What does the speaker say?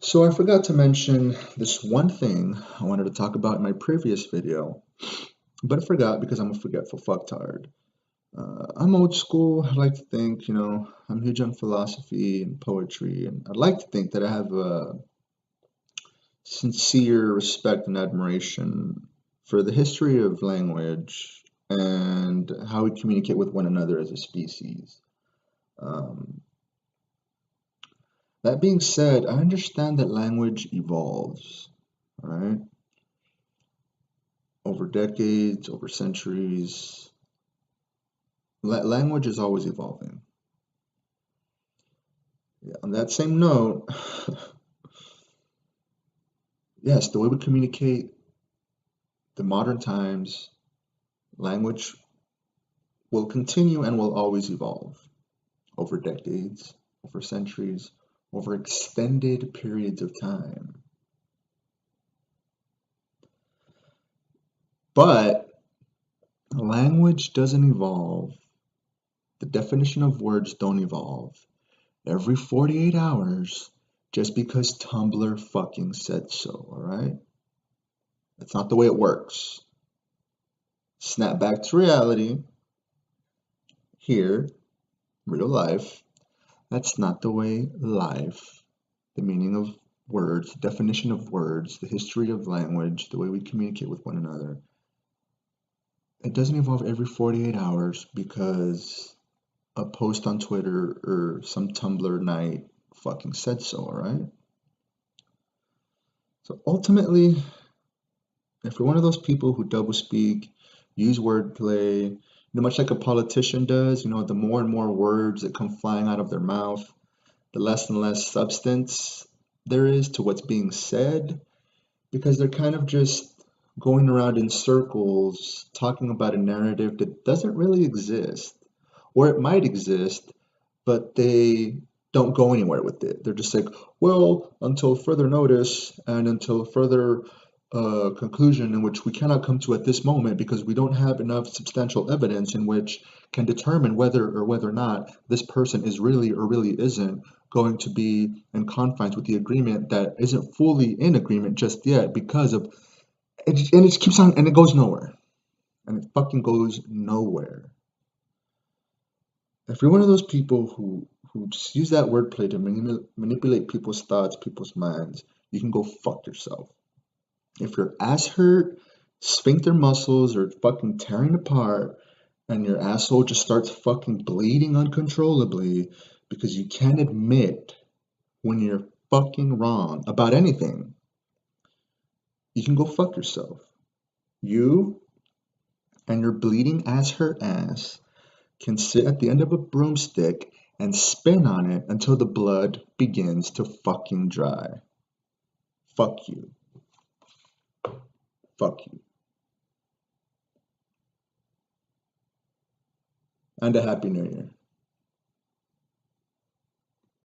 So I forgot to mention this one thing I wanted to talk about in my previous video, but I forgot because I'm a forgetful fucktard. I'm old school. I like to think, I'm huge on philosophy and poetry, and I'd like to think that I have a sincere respect and admiration for the history of language and how we communicate with one another as a species. Um, that being said, I understand that language evolves, right? Over decades, over centuries. Language is always evolving. Yeah, on that same note, yes, the way we communicate, the modern times, language will continue and will always evolve over decades, over centuries, over extended periods of time. But language doesn't evolve. The definition of words don't evolve every 48 hours just because Tumblr fucking said so, all right? That's not the way it works. Snap back to reality here, real life. That's not the way life, the meaning of words, the definition of words, the history of language, the way we communicate with one another. It doesn't evolve every 48 hours because a post on Twitter or some Tumblr night fucking said so, all right? So ultimately, if you're one of those people who doublespeak, use wordplay, much like a politician does, the more and more words that come flying out of their mouth, the less and less substance there is to what's being said, because they're kind of just going around in circles talking about a narrative that doesn't really exist, or it might exist, but they don't go anywhere with it. They're just like, well, until further notice and until further conclusion in which we cannot come to at this moment because we don't have enough substantial evidence in which can determine whether or not this person is really or really isn't going to be in confines with the agreement that isn't fully in agreement just yet because of and it keeps on and it goes nowhere, and it fucking goes nowhere. If you're one of those people who just use that wordplay to manipulate people's thoughts, people's minds, you can go fuck yourself. If your ass hurt, sphincter muscles are fucking tearing apart, and your asshole just starts fucking bleeding uncontrollably because you can't admit when you're fucking wrong about anything, you can go fuck yourself. You and your bleeding ass hurt ass can sit at the end of a broomstick and spin on it until the blood begins to fucking dry. Fuck you. Fuck you. And a happy new year.